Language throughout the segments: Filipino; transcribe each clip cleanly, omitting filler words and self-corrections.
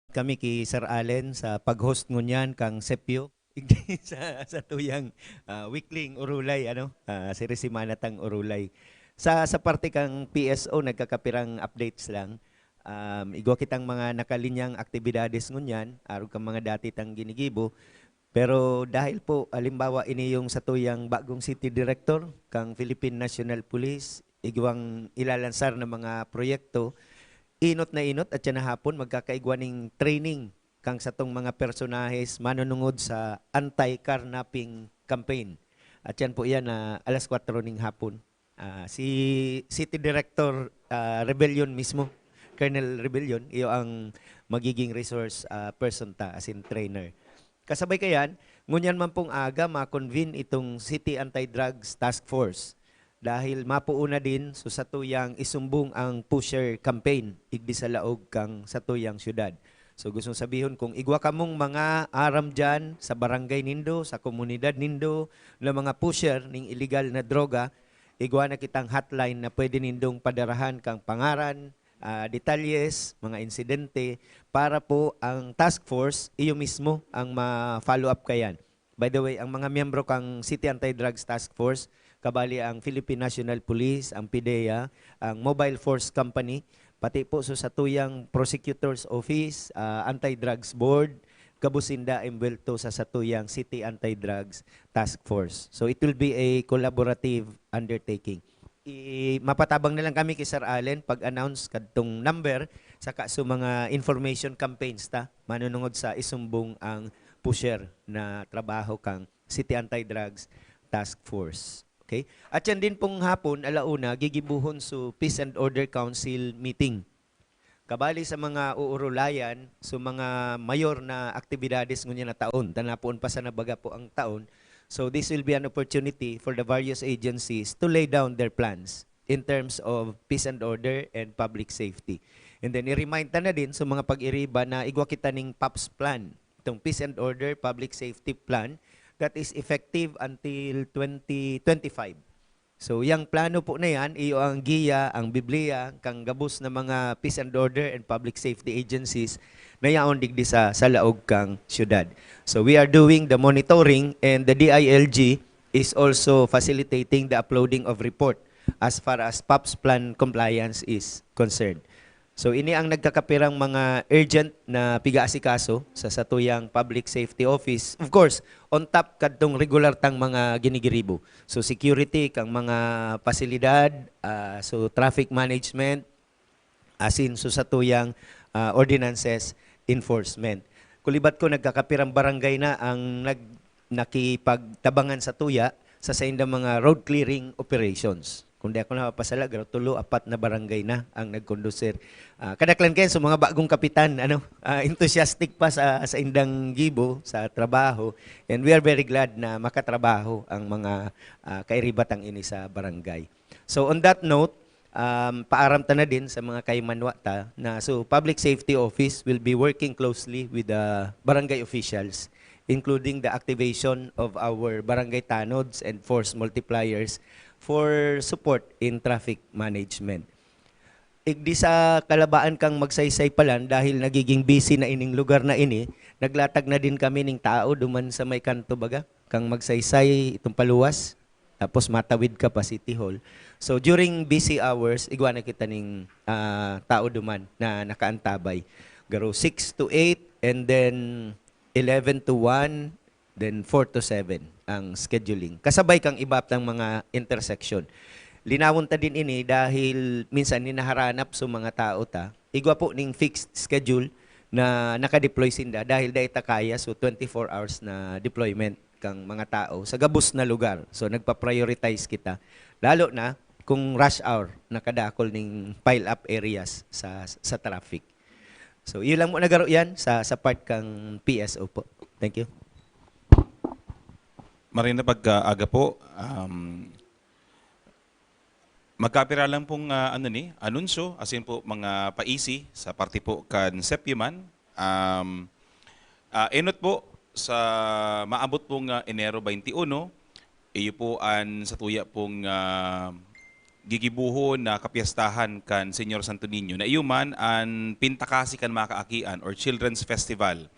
kami ki Sir Allen sa pag-host ngunyan kang Sepyo sa tuyang weekling urulay siri simana tang urulay. Sa parte kang PSO nagkakapirang updates lang. Igwa kitang mga nakalinyang aktibidades ngunyan aron kang mga dati tang ginigibo. Pero dahil po alimbawa ini yung sa tuyang bagong city director kang Philippine National Police igwang ilalansar na mga proyekto inot na inot at yan na hapon magkakaigwaning training kang satong mga personahes manunungod sa anti-carnapping campaign. At yan po yan na alas 4 ning hapon. Si City Director Rebellion mismo, Colonel Rebellion, iyo ang magiging resource person ta as in trainer. Kasabay kayan, ngunyan man pong aga ma-convene itong City Anti-Drugs Task Force dahil mapuuna din so sa tuyang isumbong ang pusher campaign igdi sa laog kang sa tuyang syudad. So gustong sabihin kung igwa kamong mga aram dyan sa barangay nindo, sa komunidad nindo na mga pusher ning illegal na droga, igwa na kitang hotline na pwede nindong padarahan kang pangaran, detalyes, mga insidente para po ang task force iyo mismo ang ma-follow up kayan. By the way, ang mga miyembro kang City Anti-Drugs Task Force kabali ang Philippine National Police, ang PIDEA, ang Mobile Force Company, pati po so sa tuyang Prosecutor's Office, Anti-Drugs Board, kabusinda embelto sa satuyang City Anti-Drugs Task Force. So it will be a collaborative undertaking. Mapatabang na lang kami kay Sir Allen pag-announce kadtong number saka sa mga information campaigns ta manunungod sa isumbong ang pusher na trabaho kang City Anti-Drugs Task Force. Okay? At yan din pong hapon, alauna, gigibuhon sa Peace and Order Council meeting. Kabali sa mga uurulayan, sa mga mayor na aktibidades ngunya na taon, tanapoon pa sa nabaga po ang taon. So this will be an opportunity for the various agencies to lay down their plans in terms of peace and order and public safety. And then i-remind ta na din sa mga pag-iriba na igwa kita ning POPs plan, itong Peace and Order Public Safety Plan, that is effective until 2025. So, yung plano po na yan, iyo ang giya, ang Biblia, kang gabos na mga peace and order and public safety agencies na yaon digdi sa laog kang syudad. So, we are doing the monitoring and the DILG is also facilitating the uploading of report as far as POPs plan compliance is concerned. So ini ang nagkakapirang mga urgent na pigaasikaso sa satuyang Public Safety Office. Of course, on top kadtong regular tang mga ginigiribo. So security kang mga pasilidad, so traffic management, asin so satuyang ordinances enforcement. Kulibat ko nagkakapirang barangay na ang nakipagtabangan sa tuya sa indang mga road clearing operations. Kung di ako napapasala, tulo, apat na barangay na ang nagkondusir. Kadaklan kayo sa mga bagong kapitan, enthusiastic pa sa indang gibo, sa trabaho. And we are very glad na makatrabaho ang mga kairibatang ini sa barangay. So on that note, paaram ta na din sa mga kaymanwa ta na so Public Safety Office will be working closely with the barangay officials, including the activation of our barangay tanods and force multipliers for support in traffic management. Igdi sa kalabaan kang magsaysay palan dahil nagiging busy na ining lugar na ini, naglatag na din kami ning tao duman sa may kanto baga, kang magsaysay itong paluwas, tapos matawid ka pa City Hall. So during busy hours, igwa na kita ning tao duman na nakaantabay. Garo 6 to 8 and then 11 to 1, then 4 to 7 ang scheduling. Kasabay kang iba ng mga intersection. Linawon ta din ini dahil minsan ninaharanap sa mga tao ta. Igwa po ning fixed schedule na naka-deploy sinda dahil dahil ta kaya so 24 hours na deployment kang mga tao sa gabos na lugar. So nagpa-prioritize kita. Lalo na kung rush hour nakadakol ning pile-up areas sa traffic. So iyon lang mo nagaro yan sa part kang PSO po. Thank you. Marina pag-aga po, magkapira lang pong anunsyo, asin po mga paisi sa parte po kan Sepyuman. Enot po sa maabot pong Enero 21, iyo po an sa tuya pong gigibuhon na kapiyastahan kan Senyor Santo Niño na iuman an pintakasi kan makaakian or Children's Festival.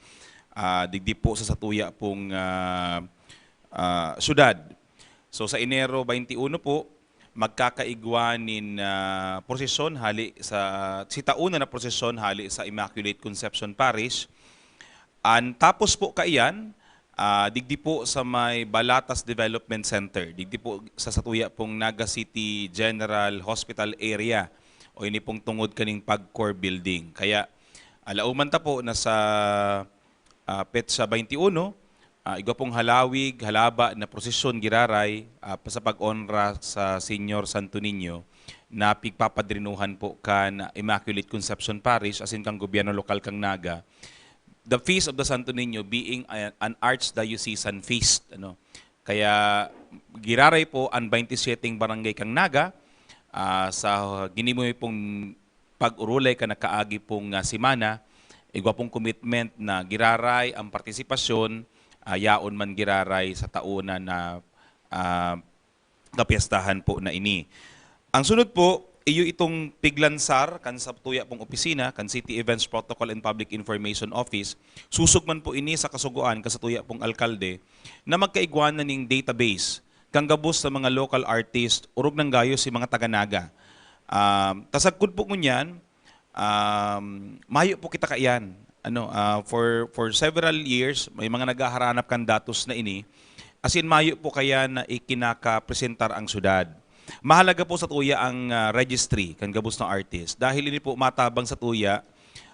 Digdi po sa satuya pong syudad. So sa Enero 21 po, magkakaigwanin na prosesyon hali sa sitauna na prosesyon hali sa Immaculate Conception Parish. Tapos po kaiyan, digdi po sa may Balatas Development Center, digdi po sa satuya pong Naga City General Hospital area o ini pong tungod kaning Pagcor Building. Kaya alauman ta po na sa Petsa 21, igwa pong halawig, halaba na prosesyon giraray sa pag-onra sa Senyor Santo Niño na pigpapadrinuhan po kan Immaculate Conception Parish asin kang gobyerno lokal kang Naga. The Feast of the Santo Niño being an archdiocesan feast. Kaya giraray po ang 27 barangay kang Naga sa ginimoy pong pag-urulay ka nakaagi pong simana, igwa pong commitment na giraray ang partisipasyon, yaon man giraray sa tauna na kapiyastahan po na ini. Ang sunod po, iyo itong piglansar kan sa tuya pong opisina, kan City Events Protocol and Public Information Office, susugman po ini sa kasuguan kasatuya pong alkalde na magkaigwanan ning database kang gabos sa mga local artist urog ng gayo si mga taga-Naga. Tasagkod po ngunyan, mayo po kita kaiyan. For several years, may mga nagaharanap kan datos na ini, asin mayo po kaya na ikinaka-presentar ang syudad. Mahalaga po sa tuya ang registry kan gabos ng artist dahil ini po matabang sa tuya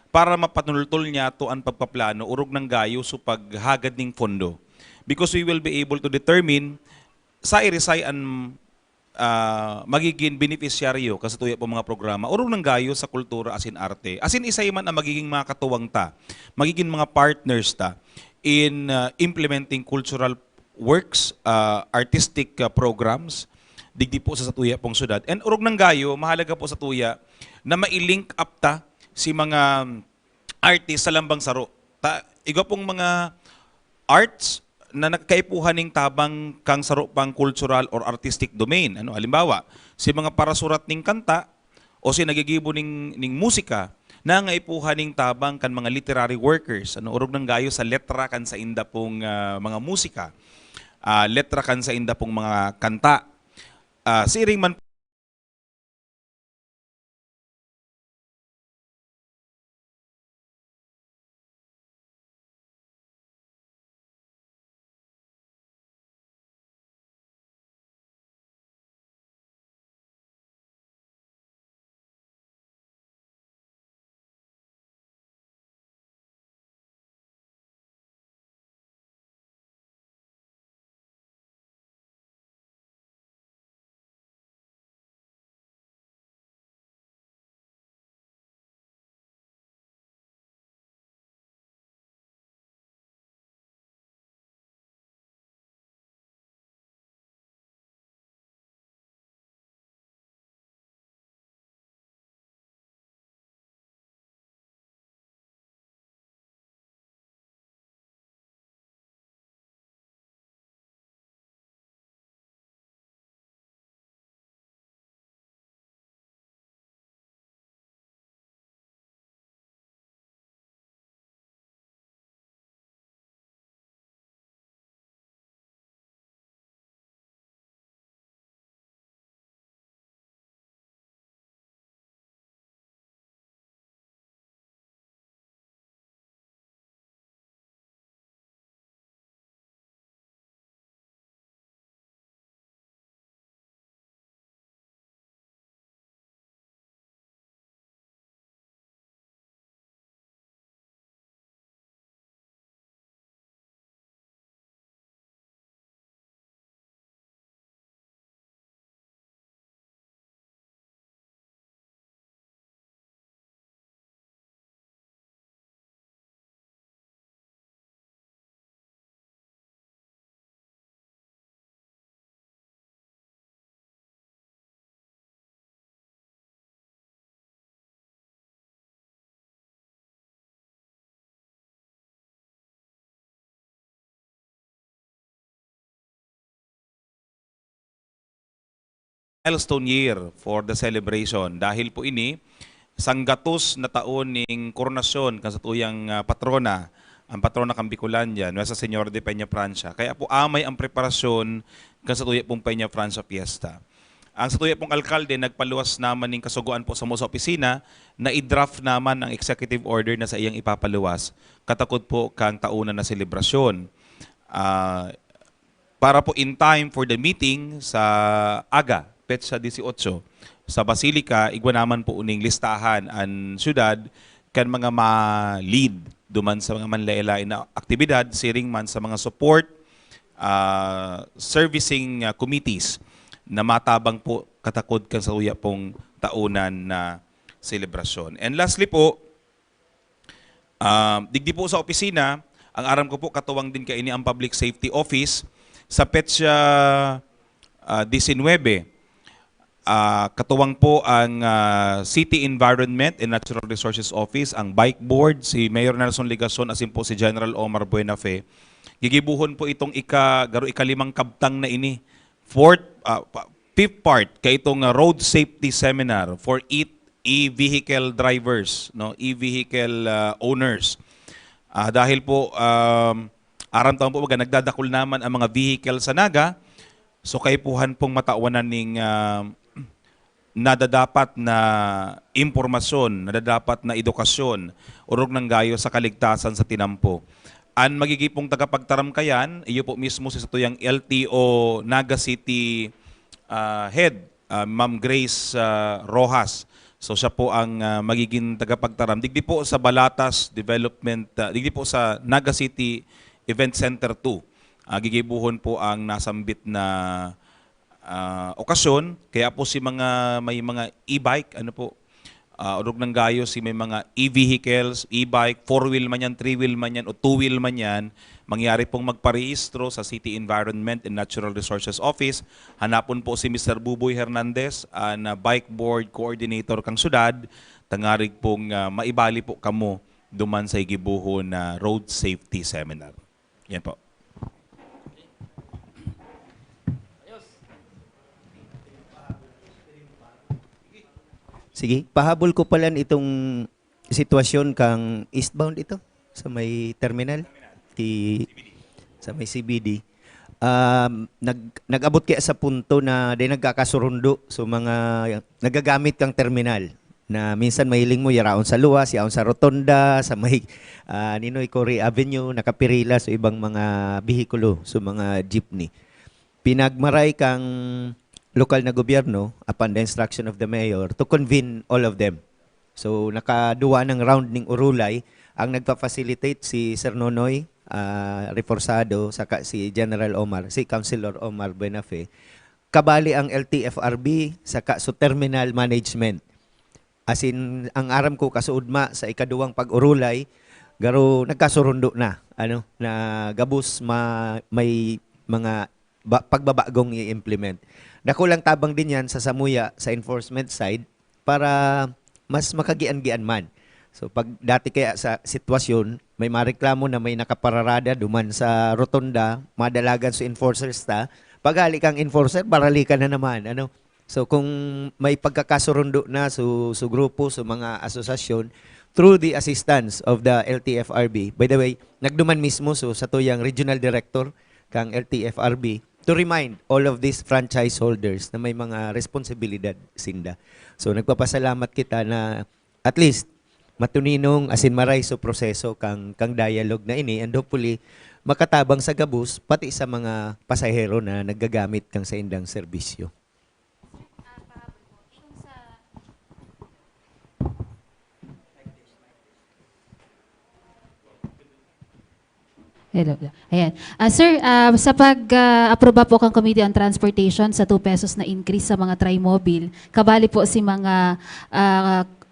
para mapanultol niya to ang pagpaplano urog ng gayo so paghagad ning pondo. Because we will be able to determine sa irisay ang magiging beneficiaryo kasi tuya po mga programa urog ng gayo sa kultura asin arte. Asin isay man ang magiging mga katuwang ta, magiging mga partners ta in implementing cultural works, artistic programs, digdi po sa satuya pong syudad. And urog ng gayo, mahalaga po sa tuya na mailink up ta si mga artist sa lambang saro. Iga pong mga arts na nagkaipuhan ning tabang kang saro pang cultural or artistic domain. Halimbawa, si mga parasurat ning kanta o si nagigibo ning musika na ngaipuhan ning tabang kan mga literary workers. Urog ng gayo sa letra kan sa inda pong mga musika. Letra kan sa inda pong mga kanta. Siring man milestone year for the celebration. Dahil po ini, sanggatos na taon ning koronasyon kan sa tuyang patrona, ang patrona kang Bicolandia, Nuestra Señora de Peña Francia. Kaya po amay ang preparasyon kan sa tuya pong Peña Francia Fiesta. Ang sa tuya pong alkalde, nagpaluwas naman ng kasuguan po sa mga opisina na i-draft naman ang executive order na sa iyang ipapaluwas. Katakot po kang tauna na selebrasyon. Para po in time for the meeting sa aga, petsa 18, sa Basilica, igwa naman po uning listahan ang syudad kan mga ma-lead duman sa mga manlailay na aktibidad, siring man sa mga support, servicing committees na matabang po katakod kan sa uya pong taunan na selebrasyon. And lastly po, digdi po sa opisina, ang aram ko po katuwang din kaini ang Public Safety Office sa petsa 19. Katuwang po ang City Environment and Natural Resources Office, ang Bike Board, si Mayor Nelson Ligason, asin po si General Omar Buenafe. Gigibuhon po itong ikalimang kabtang na ini. Fifth part kay itong road safety seminar for e-vehicle drivers, no, e-vehicle owners. Dahil po aram taon po nagdadakol naman ang mga vehicle sa naga, so kaipuhan pong matawanan ning nadadapat na impormasyon, nadadapat na edukasyon, urog ng gayo sa kaligtasan sa tinampo. Ang magigipong tagapagtaram kayan, iyo po mismo si satuyang LTO Naga City Head, Ma'am Grace Rojas. So siya po ang magiging tagapagtaram. Digdi po sa Balatas Development, digdi po sa Naga City Event Center 2. Gigibuhon po ang nasambit na okasyon. Kaya po si may mga e-bike, ano po, urog ng gayo si may mga e-vehicles, e-bike, 4-wheel man yan, 3-wheel man yan, o 2-wheel man yan, mangyari pong magparehistro sa City Environment and Natural Resources Office. Hanapon po si Mr. Buboy Hernandez, na bike board coordinator kang syudad, tangarig pong maibali po kamo duman sa igibuho na road safety seminar. Yan po. Sige, pahabol ko pala itong sitwasyon kang eastbound ito sa may terminal, sa may CBD. Nag-abot kaya sa punto na di nagkakasurundo so mga nagagamit kang terminal na minsan mahiling mo yaraon sa luwas, yaon sa rotonda, sa may Ninoy Cory Avenue, nakapirila sa ibang mga bihikulo, so mga jeepney. Pinagmaray kang lokal na gobyerno upon the instruction of the mayor to convene all of them. So nakaduwa ng round ning Urulay, ang nagpa-facilitate si Sir Nonoy Reforzado, saka si General Omar, si Councilor Omar Buenafe. Kabali ang LTFRB saka so terminal management. As in, ang aram ko kasuudma sa ikaduwang pag-urulay, garo nagkasurundo na, na gabus may mga pagbabagong i-implement. Dako lang tabang din yan sa Samuya sa enforcement side para mas makagian-gian man. So pag dati kaya sa sitwasyon, may mareklamo na may nakapararada duman sa rotonda, madalagan sa enforcers ta, pagali kang enforcer, barali ka na naman. So kung may pagkakasurundo na sa grupo, sa mga asosasyon, through the assistance of the LTFRB, by the way, nagduman mismo sa tuyang regional director kang LTFRB, to remind all of these franchise holders na may mga responsibilidad sinda. So nagpapasalamat kita na at least matuninong asin maray so proseso kang dialogue na ini, and hopefully makatabang sa gabus pati sa mga pasahero na naggagamit kang sa indang serbisyo. Hello. Ayan. Sir, sa pag-aproba po kang Committee on Transportation sa 2 pesos na increase sa mga trimobile, kabali po si mga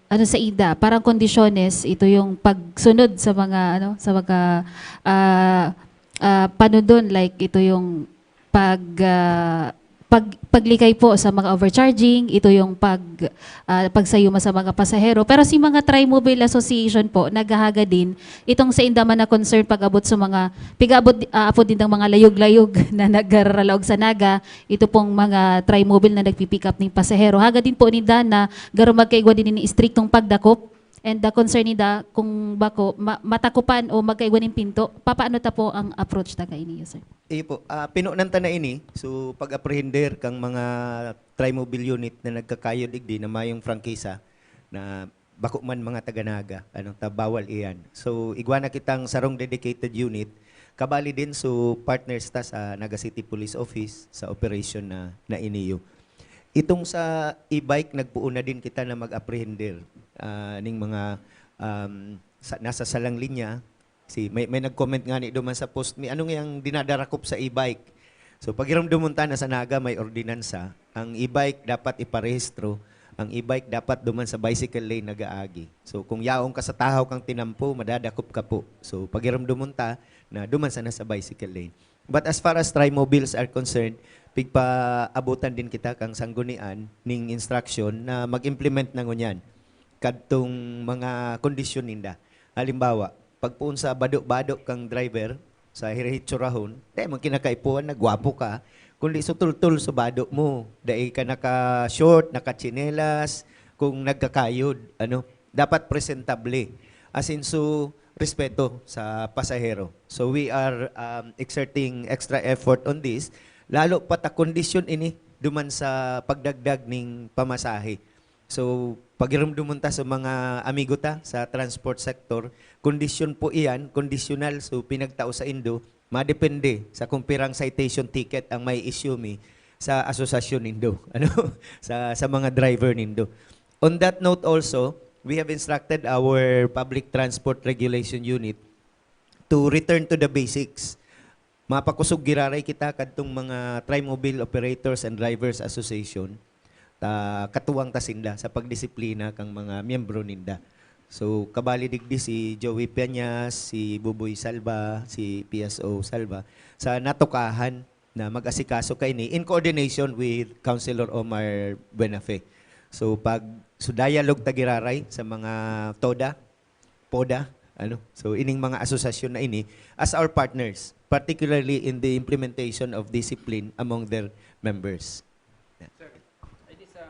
sa IDA, parang kondisyones, ito yung pagsunod sa mga panudon, like ito yung paglikay po sa mga overcharging, ito yung pagsayuma sa mga pasahero. Pero si mga Tri-Mobile Association po, naghahaga din itong sa indaman na concern pag-abot sa mga, apod din ng mga layog-layog na nagkaralaog sa naga, ito pong mga Tri-Mobile na nagpipick up ng pasahero. Haga din po ni na garo magkaigwa din ni striktong pagdakop. And the concern ni kung bako matakupan o magkaigwa ng pinto, papaano ta po ang approach ta kay niyo, sir? Iyo po, pinunanta na ini. So pag-apprehender kang mga Tri-Mobile unit na nagkakayo digdi na mayong prangkisa na bako man mga taganaga, bawal iyan. So igwa na kitang sarong dedicated unit, kabali din so partners ta sa Naga City Police Office sa operation na iniyo. Itong sa e-bike, nagpuuna din kita na mag-apprehender ning mga nasa salang linya. May nag-comment nga ni duman sa post mi, anong yung dinadarakop sa e-bike? So pag dumunta na sa Naga, may ordinansa. Ang e-bike dapat iparehistro. Ang e-bike dapat duman sa bicycle lane nagaagi. So kung yaong ka sa tahaw kang tinampo, madadakop ka po. So pag dumunta, na duman sa nasa bicycle lane. But as far as Tri-Mobiles are concerned, pigpaabutan din kita kang sanggunian ning instruction na mag-implement na ngunyan kadtong mga kondisyon ninda. Halimbawa, pagpuon sa bado-bado kang driver sa hirihitsurahon, dahil man kinakaipuan na gwapo ka, kundi sutul-tul sa bado mo, dahil ka naka-short, naka-chinelas, kung nagkakayod, dapat presentable. As in, so, respeto sa pasahero. So we are exerting extra effort on this, lalo pata kondisyon ini duman sa pagdagdag ning pamasahe. So pag dumunta sa mga amigo ta sa transport sector, kondisyon po iyan, conditional, so pinagtao sa Indo, madepende sa kung pirang citation ticket ang may issue mi sa asosasyon nindo, sa mga driver nindo. On that note also, we have instructed our public transport regulation unit to return to the basics. Mapakusog giraray kita kadtong mga Tri-Mobile Operators and Drivers Association, katuwang tasinda sa pagdisiplina kang mga miyembro ninda. So kabali digdi si Joey Peñas, si Buboy Salva, si PSO Salva sa natukahan na mag-asikaso kay ni in coordination with Councilor Omar Buenafe. So dialogue tagiraray sa mga PODA, so ining mga asosasyon na ini as our partners, particularly in the implementation of discipline among their members. Sir, ID sa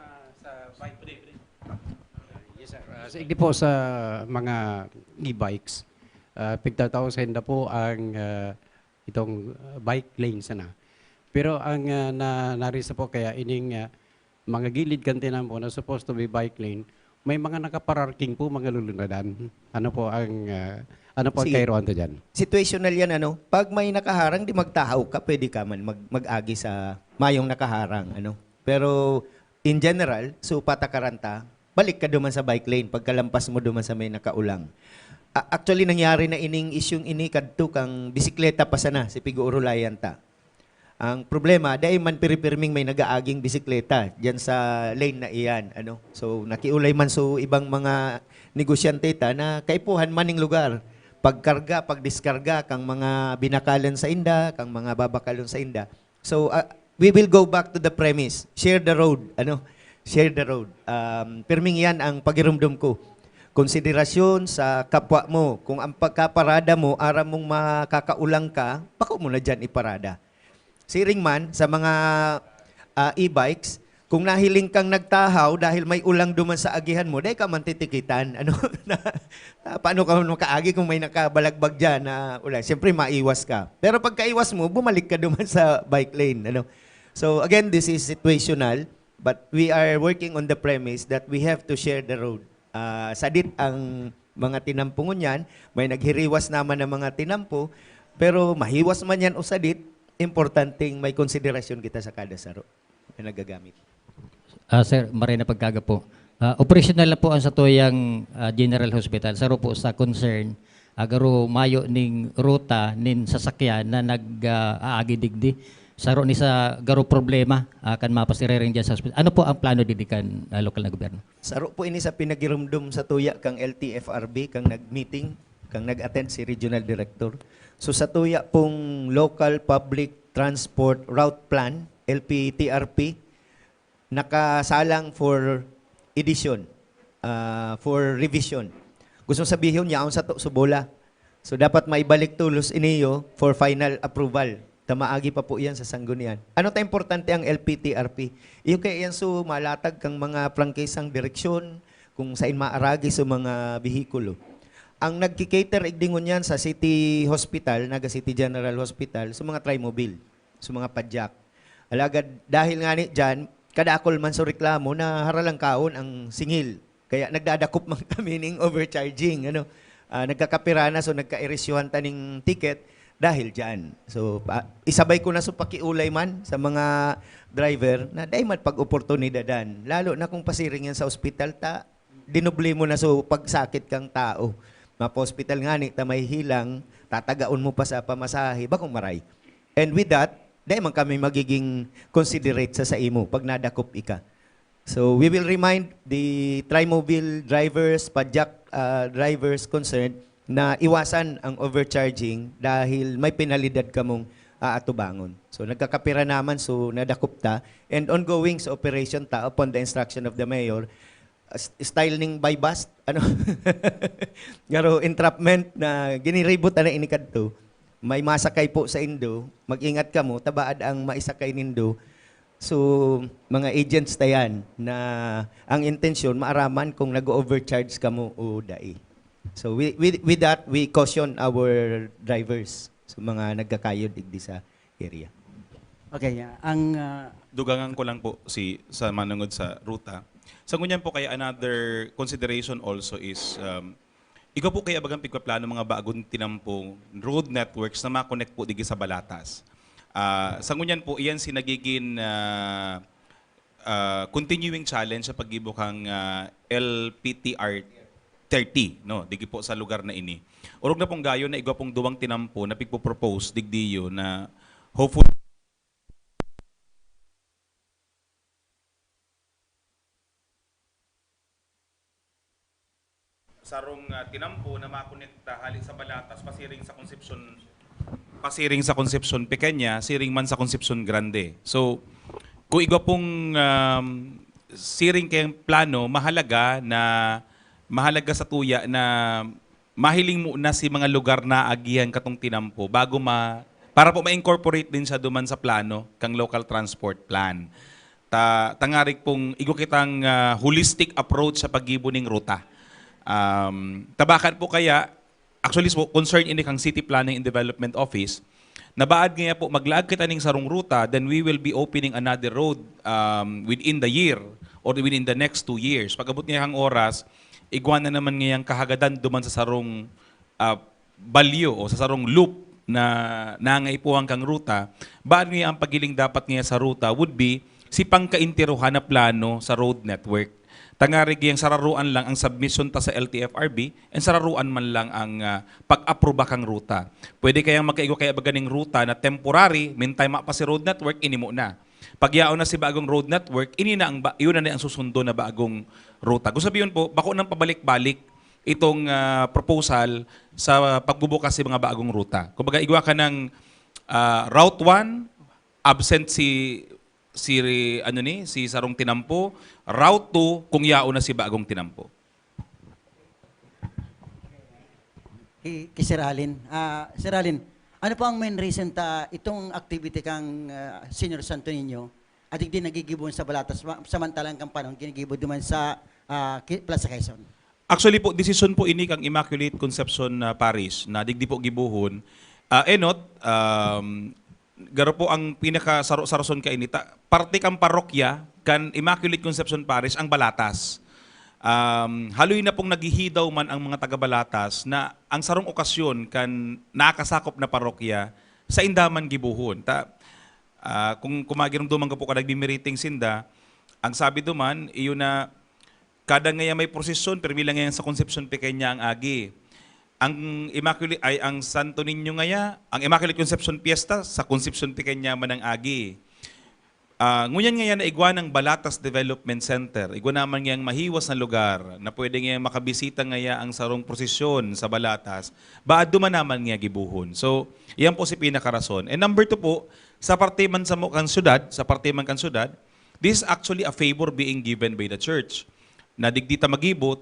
yes sir. Sa igdi po sa mga e-bikes, pigtataw sa hinda po ang itong bike lane sana. Pero ang narisa po kaya ining mga gilid kantinan po na supposed to be bike lane, may mga nakapararking po mga lulunadan. Ano po ang kairoan to dyan? Situational yan, Pag may nakaharang, di magtahaw ka, pwede ka man mag-agi sa mayong nakaharang, Pero in general, so patakaranta, balik ka duman sa bike lane pagkalampas mo duman sa may nakaulang. Actually, nangyari na ining isyong ini kadto kang bisikleta pa sana si Piguurulayan ta. Ang problema, dahil man piripirming may nagaaging bisikleta diyan sa lane na iyan, So nakiulay man so ibang mga negosyante ta na kaipuhan maning lugar. Pagkarga, pagdiskarga kang mga binakalan sa inda, kang mga babakalon sa inda. So we will go back to the premise. Share the road, Share the road. Pirming yan ang pagirumdum ko. Konsiderasyon sa kapwa mo. Kung ang pagkaparada mo, ara mong makakaulang ka, bako mo na dyan iparada. Siring man sa mga e-bikes, kung nahiling kang nagtahaw dahil may ulang duman sa agihan mo, dahil ka man titikitan. Paano ka makaagi kung may nakabalagbag dyan na ulan? Siyempre, maiwas ka. Pero pagkaiwas mo, bumalik ka duman sa bike lane. So again, this is situational, but we are working on the premise that we have to share the road. Sadit ang mga tinampungon yan, may naghiriwas naman ng mga tinampo, pero mahiwas man yan o sadit, importanteng may konsiderasyon kita sa kada saro na nagagamit. Sir, maray na pagkaga po. Operational na po ang satuyang General Hospital. Saro po sa concern, agaro mayo ning ruta nin sasakyan na nag-aagi digdi. Saro ni sa garo problema kan mapasirering dyan sa hospital. Ano po ang plano didikan lokal na gobyerno? Saro po ini sa pinagirumdum sa tuya kang LTFRB, kang nag-meeting, kang nag-attend si Regional Director. So sa tuya pong local public transport route plan LPTRP nakasalang for edition, for revision. Gusto sabihin niya, sa to subola. So dapat maibalik tulos iniyo for final approval. Tamaagi pa po yan sa sanggunian. Ano ta importante ang LPTRP? Iyo kay yan so malatag kang mga prangkisang direksyon kung saan maaragi sa mga bihikulo. Ang nagkikater igdingon yan sa City Hospital, Naga City General Hospital, sa mga trimobile, sa mga padyak. Alagad, dahil nga ni dyan, kadakol man sa reklamo na haralang kaon ang singil. Kaya nagdadakop man kami ng overcharging. Nagkakapirana, so nagka-irisyuhan taning ticket dahil dyan. So, isabay ko na sa pakiulay man sa mga driver na dahil man pag-oportunidadan. Lalo na kung pasiring yan sa ospital, dinubli mo na so pagsakit kang tao. Mapa-hospital nga ni, may hilang, tatagaon mo pa sa pamasahe, bakong maray. And with that, dahil man kami magiging considerate sa imo pag nadakop ika. So we will remind the trimobile drivers, padyak drivers concerned na iwasan ang overcharging dahil may penalidad kamong atubangon. So nagkakapira naman, so nadakop ta. And ongoing sa operation ta upon the instruction of the mayor, styling by bust, ngaro entrapment na giniribot na inikadto. May masakay po sa Indo, mag-ingat ka mo, tabaad ang maisakay nindo. So, mga agents tayan na ang intensyon, maaraman kung nag-overcharge ka mo o dai. So, with that, we caution our drivers, so mga nagkakayod digdi sa area. Okay, Dugangan ko lang po sa manungod sa ruta. Sa ngunyan po kaya another consideration also is ikaw po kaya bagang pigpaplano mga bagong tinampong road networks na makonect po digi sa Balatas. Sa ngunyan po iyan sinagigin continuing challenge sa paggibukang LPTR 30 no digi po sa lugar na ini. Urog na pong gayo na igwa pong duwang tinampo na pigpo-propose digdiyo na hopefully sarong tinampo na makonekta hali sa Balatas pasiring sa Concepcion Pequeña, siring man sa Concepcion Grande. So kung igwa pong siring kayong plano mahalaga sa tuya na mahiling muna si mga lugar na agihan katong tinampo bago para po ma-incorporate din siya duman sa plano kang local transport plan. Tangarik pong igwa kitang holistic approach sa paggibo ning ruta. Tabakan po kaya, actually po, concern ini kang City Planning and Development Office, nabaad nga po, maglaag kita ning sarong ruta, then we will be opening another road within the year or within the next 2 years. Pagabot nga ang oras, igwan na naman ngayang kahagadan duman sa sarong balyo o sa sarong loop na nangay po ang kang ruta, baad nga ang pagiling dapat nga sa ruta would be si pangkainteruhan na plano sa road network. Tangarig yung sararuan lang ang submission ta sa LTFRB and sararuan man lang ang pag-aproba kang ruta. Pwede kayang magkaigo kaya baganing ruta na temporary, meantime pa si road network, ini mo na. Pagyaon na si bagong road network, yun na ang susundo na bagong ruta. Kung sabihin po, bako nang pabalik-balik itong proposal sa pagbubukas si mga bagong ruta. Kung baga igwa ka ng Route 1, absent si sarong tinampo, Route 2 kung yao na si bagong tinampo. Sir Alin. Sir Alin, ano po ang main reason itong activity kang Senior Santo Niño at hindi nagigibon sa Balatas samantalang kang panahon ginigibo duman sa Plaza Quezon? Actually po, decision po ini kang Immaculate Conception Parish na digdi po gibuhon. Garo po ang pinaka-sarason ka inita. Parte kang parokya kan Immaculate Conception Parish ang Balatas. Haloy na pong naghihidaw man ang mga taga-Balatas na ang sarong okasyon kan nakasakop na parokya sa indaman gibuhon. Kung kumagirumduman ka po ka nagbimiriting sinda, ang sabi duman, iyon na kada ngaya may prosesyon, pero bilang ngayon sa Concepcion Pequeña ang agi. Ang Santo Niño ngaya, ang Immaculate Conception Fiesta sa Concepcion Pequeña man ang agi. Ngunyan ngayon na igwa ng Balatas Development Center, igwa naman ngayang mahiwas na lugar na pwede ngayang makabisita ngaya ang sarong prosesyon sa Balatas, baad duman naman nga gibuhon. So, iyan po si pinakarason. And number 2 po, sa parte man sa kang syudad, this is actually a favor being given by the church. Na digdita magibo,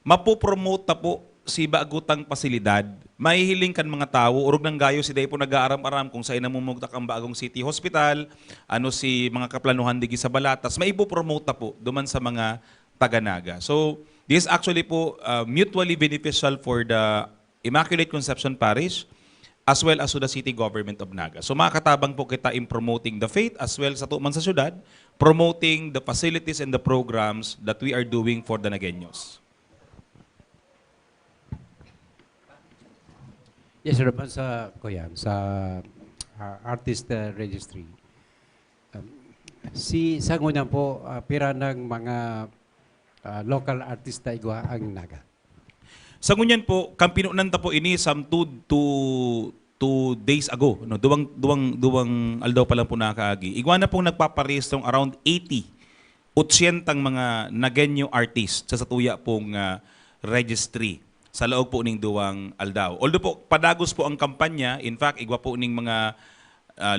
mapopromote ta po si bagutang pasilidad. Mahihiling kan mga tao, urog ng gayo si day po nag-aaram-aram kung saan namumugtak ang bagong city hospital, si mga kaplanuhan digi sa Balatas, maipopromote ta po duman sa mga taga-Naga. So, this is actually po mutually beneficial for the Immaculate Conception Parish as well as to the city government of Naga. So makakatabang po kita in promoting the faith as well sa tuman sa syudad, promoting the facilities and the programs that we are doing for the Nagueños. Yes, sir. Sa artist registry. Sa ngunyan po, pira ng mga local artista igwa ang Naga. Sa ngunyan po, kampinunan ta po ini some 2 days ago, no, duwang aldaw pa lang po nakaagi. Igwa na pong nagpaparehistong around 80 mga Nagueño artists sa satuya pong registry sa loob po ning duwang aldaw. Although po padagos po ang kampanya, in fact igwa po ning mga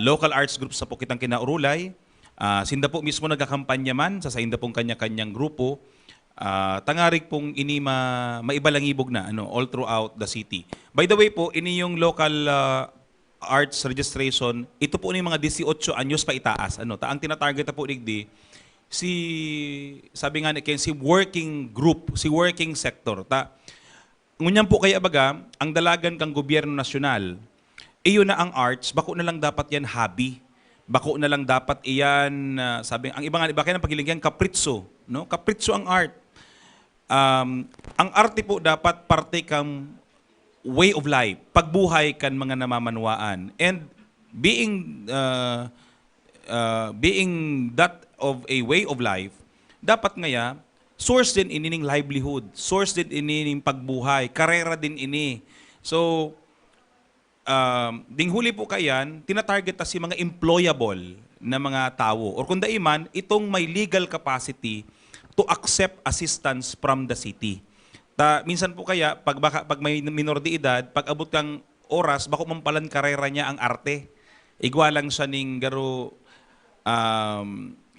local arts groups sa po kitang kinaurulay, sinda po mismo nagakampanya man sa inda pong kanya-kanyang grupo. Tangarig pong ini maibalangibog na all throughout the city. By the way po, ini yung local arts registration, ito po ni mga 18 anyos pa itaas. Ang tinatarget na po digdi sabi nga ni Ken, si working group, si working sector. Ngunyan po kaya baga, ang dalagan kang gobyerno nasyonal, iyo na ang arts, bako na lang dapat yan hobby. Bako na lang dapat iyan, ang iba nga, bakit ang pagilingyan, kapritso. No? Kapritso ang art. Ang arte po dapat parte kang way of life, pagbuhay kan mga namamanwaan. And being that of a way of life, dapat ngaya, source din inining livelihood, source din inining pagbuhay, karera din ini. So, ding huli po kayan, tinatarget ta si mga employable na mga tao. Or kung daiman, itong may legal capacity to accept assistance from the city. Minsan po kaya, pag may minor de edad, pag abot kang oras, bako mampalan karera niya ang arte. Igwa lang siya ning garo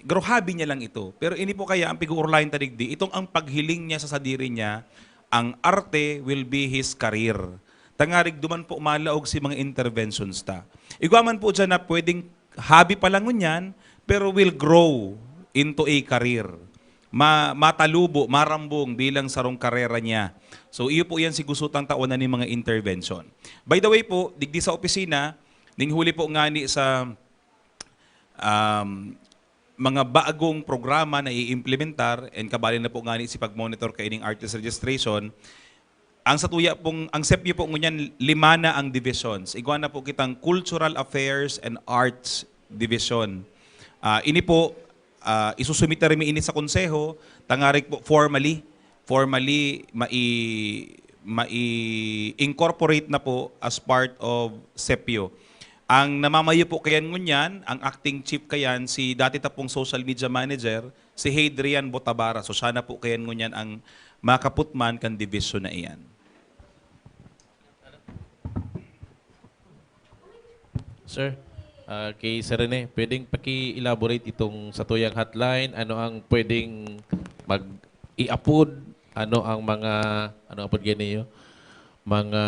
hobby niya lang ito. Pero ini po kaya, ang pag-uurlayan tadigdi, itong ang paghiling niya sa sadiri niya, ang arte will be his career. Tangarig duman po malaog si mga interventions ta. Igwa man po dyan na pwedeng hobby pa lang yan, pero will grow into a career. Matalubo, marambong bilang sarong karera niya. So iyo po yan si gusutang taonan ni mga intervention. By the way po, digdi sa opisina, ning huli po ngani sa mga bagong programa na i-implementar and kabali na po ngani si pag-monitor kaining artist registration. Ang satuya pong, ang SEPIO po ngunyan, 5 na ang divisions. Igwa na po kitang Cultural Affairs and Arts Division. Ini po, isusumita rin ini sa konseho, tangarik po formally mai-incorporate na po as part of SEPIO. Ang namamayo po kayan ngunyan, ang acting chief kayan, si dati tapong social media manager, si Hadrian Botabara. So sana po kayan ngunyan ang makaputman kan division na iyan. Sir, kay Sir Rene, pwedeng paki-elaborate itong sa tuyang hotline, ano ang pwedeng mag-i-upload, ano ang mga, mga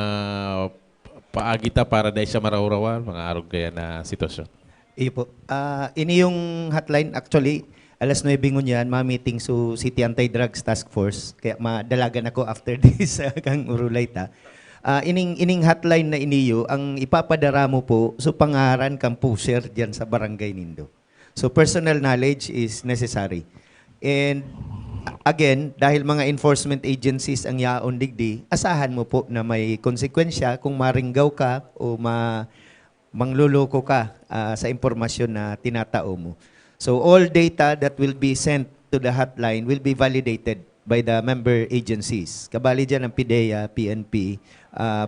paagita para dahil sa marawrawan, mga arog kaya na sitwasyon. Iyo po. Ini yung hotline, actually, alas 9 ngunyan, ma-meeting sa City Anti-Drugs Task Force. Kaya madalagan ako after this kang urulay ta. Ining hotline na iniyo, ang ipapadara mo po, so pangaran kang pusher dyan sa barangay nindo. So personal knowledge is necessary. And again, dahil mga enforcement agencies ang yaon digdi, asahan mo po na may konsekwensya kung maringgaw ka o mangluloko ka sa impormasyon na tinatao mo. So all data that will be sent to the hotline will be validated by the member agencies. Kabali dyan ang PIDEA, PNP,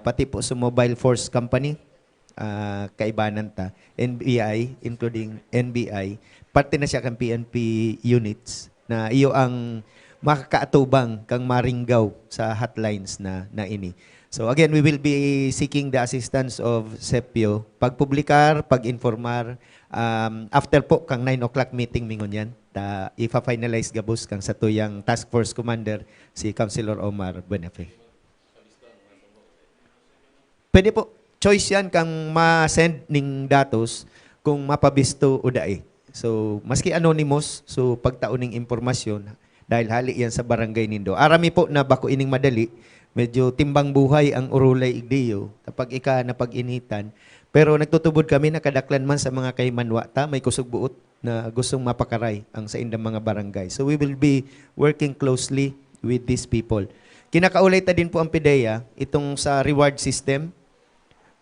pati po sa Mobile Force Company, kaibanan ta, NBI, including NBI, parte na siya kang PNP units na iyo ang makakaatubang kang maringgaw sa hotlines na ini. So again, we will be seeking the assistance of SEPIO, pagpublikar, pag-informar, after po kang 9 o'clock meeting mingon yan, ifa-finalize gabos kang sa tuyang task force commander, si Councilor Omar Benefe. Pwede po, choice yan kang ma-send ning datos kung mapabisto o dae. So, maski anonymous, so pagtauning impormasyon, dahil hali yan sa barangay nindo. Arami po na bako ining madali, medyo timbang buhay ang urulay igdiyo, kapag ika napag-initan. Pero nagtutubod kami na kadaklan man sa mga kaymanwa ta, may kusog buot na gustong mapakaray ang sa indang mga barangay. So we will be working closely with these people. Kinakaulay ta din po ang PIDEA, itong sa reward system.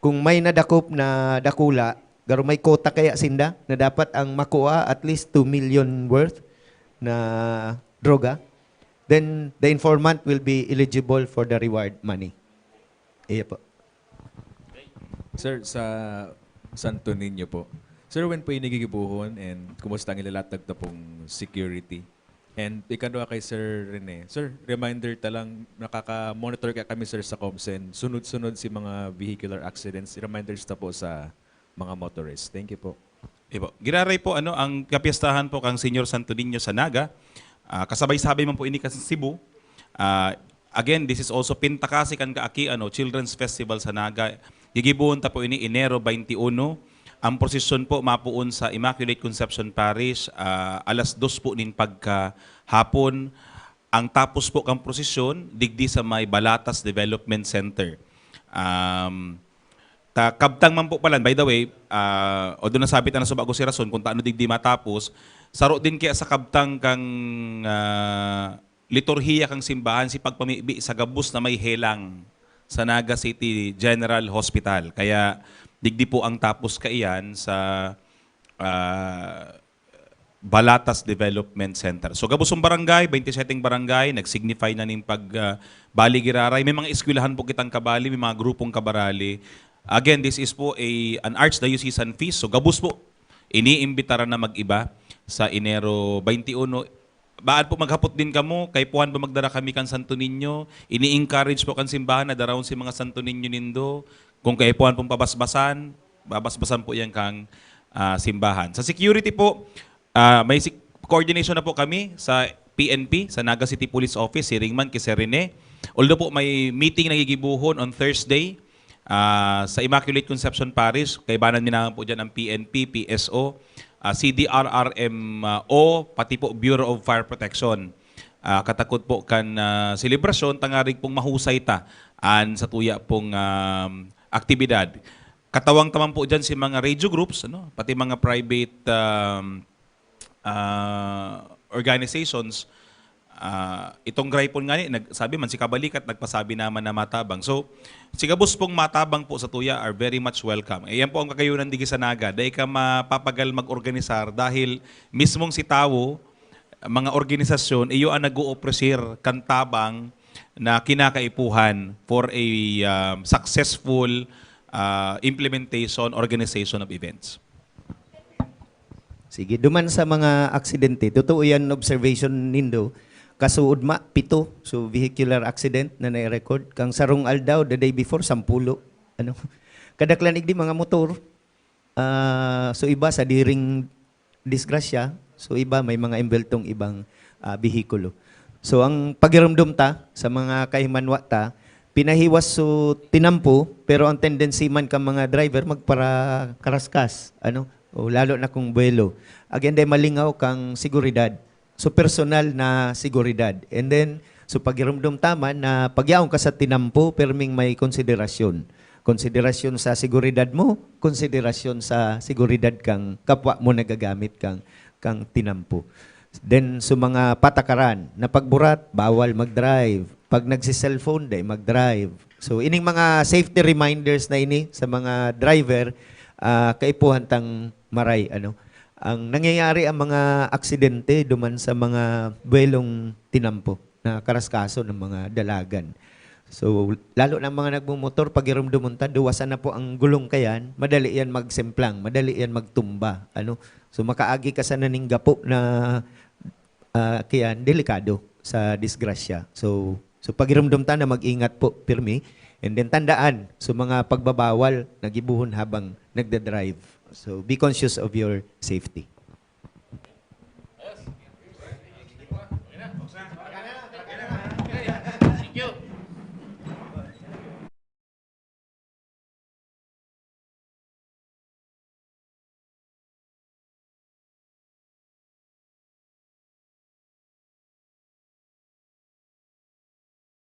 Kung may nadakop na dakula, garo may quota kaya sinda na dapat ang makuha at least 2 million worth na droga, then the informant will be eligible for the reward money. Iya po. Sir, sa Santo Niño po. Sir, when po inigigibuhon and kumusta ang ilalatag na pong security? And ikadwa kay Sir Rene. Sir, reminder talang nakaka-monitor ka kami sir sa Comsen. Sunod-sunod si mga vehicular accidents. Reminders ta po sa mga motorists. Thank you po. Ipo. Giraray po ang kapiyastahan po kang Senior Santo Niño sa Naga. Kasabay-sabay man po ini sa Cebu. Again, this is also pintakasi kan kaaki Children's Festival sa Naga. Gigibuon ta po ini Enero 21. Ang prosesyon po mapuon sa Immaculate Conception Parish, alas 2 po nin pagkahapon. Ang tapos po kang prosesyon, digdi sa may Balatas Development Center. Kabtang man po pala, by the way, o doon nasabi ta na sa bago si Rason, kung taano digdi matapos, saro din kaya sa kabtang kang liturhiya kang simbahan si pagpamibi sa gabus na may helang sa Naga City General Hospital. Kaya digdi po ang tapos kaiyan sa Balatas Development Center. So gabusong barangay, 27 barangay, nag-signify na ning pagbali-giraray. May mga eskwelahan po kitang kabali, may mga grupong kabarali. Again, this is po an archdiocesan feast. So gabus po, iniimbitaran na mag-iba sa Enero 21. Baan po maghapot din kamo, kay puhan po magdara kami kan Santo Niño. Ini-encourage po kan simbahan na darawon si mga Santo Niño nindo. Kung kay puhan pong babasbasan po yan kang simbahan. Sa security po, may coordination na po kami sa PNP, sa Naga City Police Office, si Ringman, kay Sir Rene. Although po may meeting na gigibuhon on Thursday sa Immaculate Conception Parish, kay banan minahan po dyan ang PNP, PSO, CDRRMO, pati po Bureau of Fire Protection. Katakot po kan selebrasyon, tangarig pong mahusay ta sa tuya pong aktibidad. Katawang taman po dyan si mga radio groups, pati mga private organizations. Itong Graypon nga ni, sabi man si Kabalikat, nagpasabi naman na matabang. So, si Gabus pong matabang po sa tuya are very much welcome. Yan po ang kakayunan digi sa Naga. Dahil ka mapapagal mag-organisar dahil mismong si Tawo, mga organisasyon, iyo ang nag-uopresir kantabang na kinakaipuhan for a successful implementation, organization of events. Sige, duman sa mga aksidente, totoo yan observation nindo, kasuod 7, so vehicular accident na na-record. Kang sarong aldaw, the day before, 10. Kadaklanig di mga motor. So iba sa diring disgrasya, so iba may mga embeltong ibang behikulo. So ang pagiramdom ta sa mga kahimanwa ta, pinahiwas so tinampo, pero ang tendency man ka mga driver magpara karaskas, o lalo na kung buwelo. Again, day malingaw kang seguridad. So personal na seguridad. And then, so pagiramdom tama na pagyaong ka sa tinampo, perming may konsiderasyon. Konsiderasyon sa seguridad mo, konsiderasyon sa seguridad kang kapwa mo nagagamit kang tinampo. Then, so mga patakaran, na pagburat, bawal mag-drive. Pag nagsi-cellphone, day mag-drive. So, ining mga safety reminders na ini sa mga driver, kaipuhan tang maray. Ang nangyayari ang mga aksidente duman sa mga buwelong tinampo na karaskaso ng mga dalagan. So, lalo na mga nagmumotor, pag irumdumunta, duwasan na po ang gulong kayan, madali yan magsemplang, madali yan magtumba. Ano? So, makaagi ka sa naning gapo na kayan, delikado sa disgrasya. So pag irumdumta na mag-ingat po, pirmi. And then tandaan, so mga pagbabawal, nagibuhon habang nagda-drive. So, be conscious of your safety.